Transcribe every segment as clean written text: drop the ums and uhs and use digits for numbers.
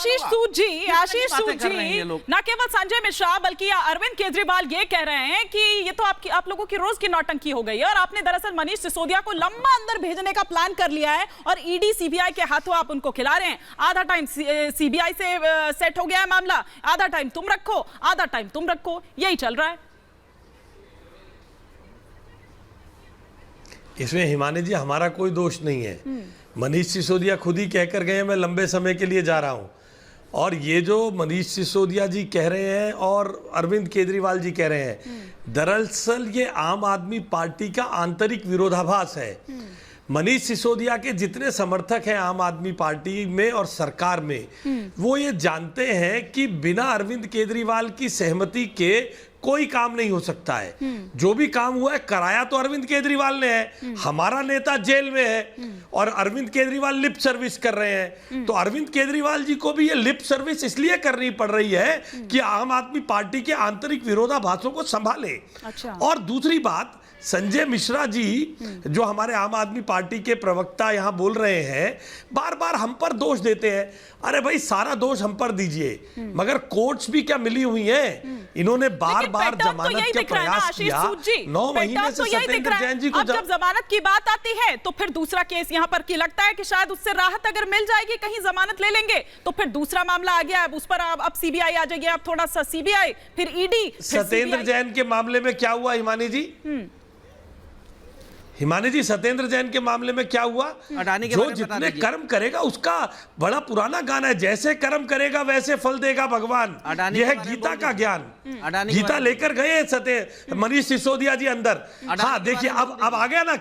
आशीष सूद जी, न केवल संजय मिश्रा बल्कि अरविंद केजरीवाल ये कह रहे हैं कि ये तो आप लोगों की रोज की नौटंकी हो गई है और आपने दरअसल मनीष सिसोदिया को लंबा अंदर भेजने का प्लान कर लिया है और ईडी सीबीआई के हाथों आप उनको खिला रहे हैं। आधा टाइम सीबीआई से सेट हो गया है मामला, आधा टाइम तुम रखो, आधा टाइम तुम रखो, यही चल रहा है। इसमें हिमानी जी हमारा कोई दोष नहीं है। मनीष सिसोदिया खुद ही कहकर गए मैं लंबे समय के लिए जा रहा हूं, और ये जो मनीष सिसोदिया जी कह रहे हैं और अरविंद केजरीवाल जी कह रहे हैं, दरअसल ये आम आदमी पार्टी का आंतरिक विरोधाभास है। मनीष सिसोदिया के जितने समर्थक हैं आम आदमी पार्टी में और सरकार में, वो ये जानते हैं कि बिना अरविंद केजरीवाल की सहमति के कोई काम नहीं हो सकता है। जो भी काम हुआ है कराया तो अरविंद केजरीवाल ने है। हमारा नेता जेल में है और अरविंद केजरीवाल लिप सर्विस कर रहे हैं। तो अरविंद केजरीवाल जी को भी ये लिप सर्विस इसलिए करनी पड़ रही है कि आम आदमी पार्टी के आंतरिक विरोधाभासों को संभाले। अच्छा। और दूसरी बात, संजय मिश्रा जी जो हमारे आम आदमी पार्टी के प्रवक्ता यहां बोल रहे हैं, बार बार हम पर दोष देते हैं। अरे भाई सारा दोष हम पर दीजिए, मगर कोर्ट्स भी क्या मिली हुई हैं? इन्होंने बार बार जमानत का प्रयास किया। 9 महीने से सत्येंद्र जैन जी को जब जमानत की बात आती है तो फिर दूसरा केस यहाँ पर की लगता है कि शायद उससे राहत अगर मिल जाएगी, कहीं जमानत ले लेंगे, तो फिर दूसरा मामला आ गया। अब उस पर अब सीबीआई आ जाएगी, अब थोड़ा सा सीबीआई, फिर ईडी। सत्येंद्र जैन के मामले में क्या हुआ हिमानी जी? हिमानी जी, सत्येंद्र जैन के मामले में क्या हुआ? जो जितने कर्म करेगा, उसका बड़ा पुराना गाना है, जैसे कर्म करेगा वैसे फल देगा भगवान। यह है गीता का ज्ञान। गीता लेकर गए मनीष सिसोदिया जी अंदर। हाँ देखिए, अब आ गया ना,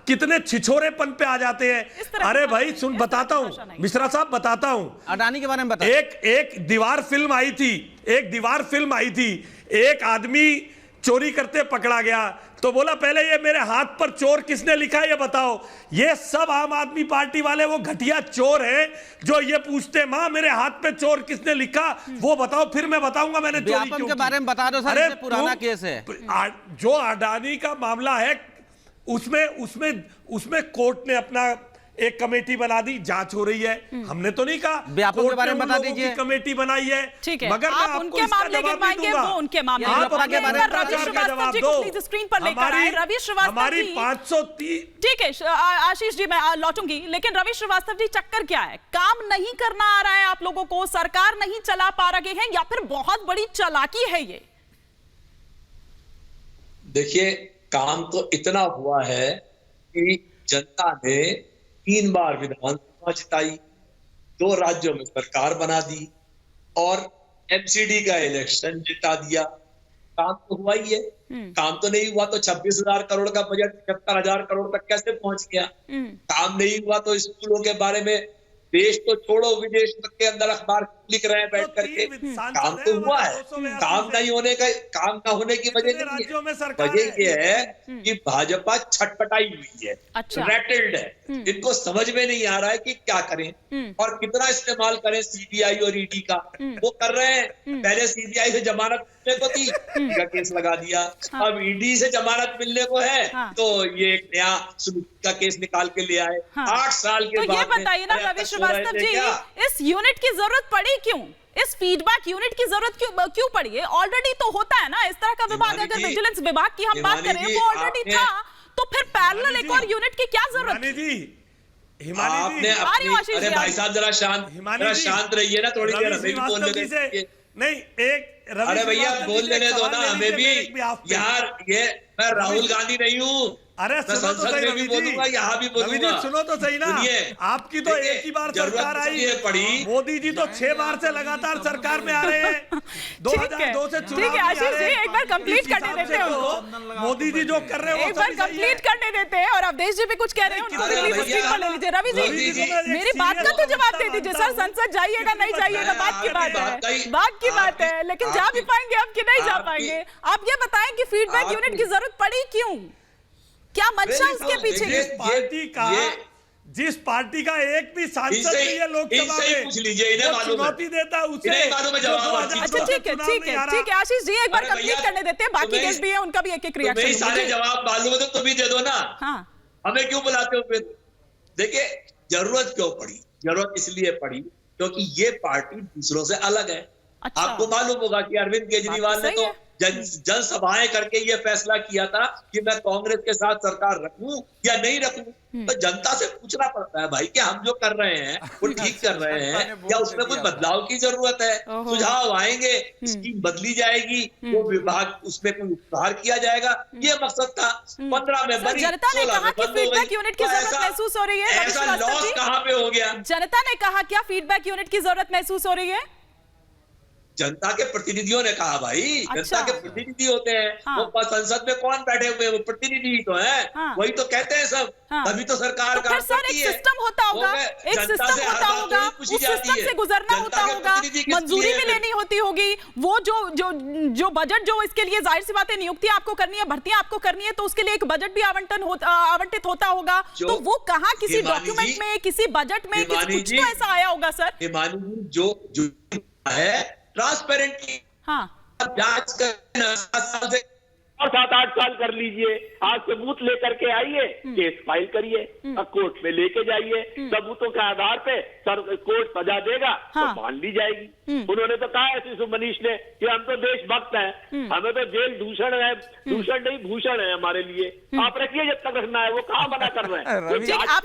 कितने छिछोरेपन पे आ जाते हैं। अरे भाई सुन, बताता हूँ मिश्रा साहब, बताता हूँ। अडानी के बारे में बता। एक दीवार फिल्म आई थी, एक आदमी चोरी करते पकड़ा गया तो बोला पहले ये मेरे हाथ पर चोर किसने लिखा ये बताओ। ये सब आम आदमी पार्टी वाले वो घटिया चोर हैं जो ये पूछते माँ मेरे हाथ पे चोर किसने लिखा वो बताओ, फिर मैं बताऊंगा मैंने चोरी क्यों के बारे में बता दो सर। अरे पुराना केस है जो अडानी का मामला है, उसमें कोर्ट ने अपना एक कमेटी बना दी, जांच हो रही है। हमने तो नहीं कहा, व्यापक के बारे में बता दीजिए। कमेटी बनाई है, ठीक है, मगर आप उनके मामले गिनवाएंगे, वो उनके मामले। रवि श्रीवास्तव जी को प्लीज स्क्रीन पर लेकर आए। रवि श्रीवास्तव जी, 530। ठीक है आशीष जी, मैं लौटूंगी, लेकिन रवि श्रीवास्तव जी चक्कर क्या है? काम नहीं करना आ रहा है आप लोगों को, सरकार नहीं चला पा रहे हैं, या फिर बहुत बड़ी चालाकी है ये? देखिए, काम तो इतना हुआ है कि जनता ने 3 बार विधानसभा जिताई, 2 राज्यों में सरकार बना दी और एमसीडी का इलेक्शन जिता दिया। काम तो हुआ ही है। काम तो नहीं हुआ तो 26,000 करोड़ का बजट 75,000 करोड़ तक कैसे पहुंच गया? काम नहीं हुआ तो स्कूलों के बारे में देश तो छोड़ो, विदेश तक के अंदर अखबार लिख रहे हैं बैठ करके। काम तो हुआ है। काम ना होने की वजह नहीं है। वजह ये है कि भाजपा छटपटाई हुई है, रैटल्ड है। इनको समझ में नहीं आ रहा है कि क्या करें और कितना इस्तेमाल करें सीबीआई और ईडी का। वो कर रहे हैं, पहले सीबीआई से जमानत मिलने को थी, का केस लगा दिया। अब ईडी से जमानत मिलने को है तो ये एक नया का केस निकाल के ले आए। 8 साल के बाद। ये बताइए ना रवि श्रीवास्तव जी, इस यूनिट की जरूरत पड़ी क्यों? इस फीडबैक यूनिट की जरूरत क्यों पड़ी है? ऑलरेडी तो होता है ना इस तरह का विभाग। अगर विजिलेंस विभाग की हम बात करें, वो ऑलरेडी था, तो फिर पैरेलल एक और यूनिट की क्या जरूरत? अरे भाई साहब जरा शांत रहिए ना थोड़ी देर, हमें भी बोलने दीजिए। नहीं, अरे भैया बोल लेने दो ना हमें भी यार। ये मैं राहुल गांधी नहीं हूँ। अरे संसद में भी बोलूंगा, यहाँ भी बोलूंगा। सुनो तो सही ना, आपकी तो एक ही बार सरकार आई, मोदी जी तो 6 बार से लगातार सरकार में आ रहे हैं। 2002 से चुनाव ठीक है आशीष जी, एक बार कंप्लीट करने देते हैं उनको। मोदी जी जो कर रहे हैं एक बार कंप्लीट करने देते हैं। और अवधेश जी भी कुछ कह रहे हैं, उनको भी प्लीज स्पीक पर ले लीजिए। रवि जी मेरी बात का तो जवाब दे दीजिए। सर संसद जाइएगा नहीं जाइएगा बात की बात है, लेकिन जा भी पाएंगे आप कि नहीं जा पाएंगे? आप ये बताएं कि फीडबैक यूनिट की जरूरत पड़ी क्यों? क्या मंशा उसके पीछे? जिस पार्टी का एक भी सांसद नहीं है लोकसभा में चुनौती देता उसे। अच्छा ठीक है आशीष जी, एक बार कंप्लीट करने देते हैं, बाकी गेस्ट भी है उनका भी एक रिएक्शन। सारे जवाब मालूम है तो तुम ही दे दो ना। हाँ, हमें क्यों बुलाते हो फिर? देखिए, जरूरत क्यों पड़ी? जरूरत इसलिए पड़ी क्योंकि ये पार्टी दूसरों से अलग है। अच्छा। आपको मालूम होगा कि अरविंद केजरीवाल बात ने तो तो जनसभाएं करके ये फैसला किया था कि मैं कांग्रेस के साथ सरकार रखूं या नहीं रखूं। तो जनता से पूछना पड़ता है भाई कि हम जो कर रहे हैं वो ठीक कर रहे हैं या उसमें कुछ बदलाव की जरूरत है। सुझाव आएंगे, स्कीम बदली जाएगी, वो विभाग उसमें कोई उपहार किया जाएगा, ये मकसद था। 15 में बनी, जनता ने 16 कहा में कि बंद हो फीडबैक गई। यूनिट की तो जरूरत महसूस हो रही है। रवि ऐसा श्रीवास्तव लॉस जी, कहां पे हो गया? जनता ने कहा क्या फीडबैक यूनिट की जरूरत महसूस हो रही है? जनता के प्रतिनिधियों ने कहा भाई। अच्छा। जनता के प्रतिनिधि होते हैं। हाँ। वो संसद में कौन बैठे हुए हैं? वो प्रतिनिधि ही तो हैं। हाँ। वही तो कहते हैं सब। हाँ। तभी तो सरकार तो काम फिर सर करती एक है। सिस्टम होता होगा, हो गए। एक जनता सिस्टम से हर होता बात होगा, थोड़ी पूछी उस जाती सिस्टम है। से गुजरना जनता होता के होगा, प्रतिनिधि किस मंजूरी लिए भी हैं? लेनी होती होगी। वो जो बजट जो इसके लिए जाहिर सी बात है नियुक्तियां आपको करनी है, भर्तियां आपको करनी है, तो उसके लिए एक बजट भी आवंटित होता होगा। तो वो कहाँ किसी हिमानी डॉक्यूमेंट जी- में, किसी बजट में हिमानी कुछ जी- तो ऐसा आया होगा सर। हिमानी जी, जो है ट्रांसपेरेंटली हाँ, जांच करना 7 साल से और 7-8 साल कर लीजिए। आज सबूत लेकर के आइए, केस फाइल करिए, कोर्ट में लेके जाइए, सबूतों के आधार पे सर कोर्ट सजा देगा हाँ। तो मान ली जाएगी। उन्होंने तो कहा है शिशु मनीष ने कि हम तो देशभक्त हैं, हमें तो जेल दूषण है, दूषण नहीं भूषण है हमारे लिए। आप रखिए जब तक रखना है, वो कहाँ मना कर रहे हैं। रवि, वो जांच आप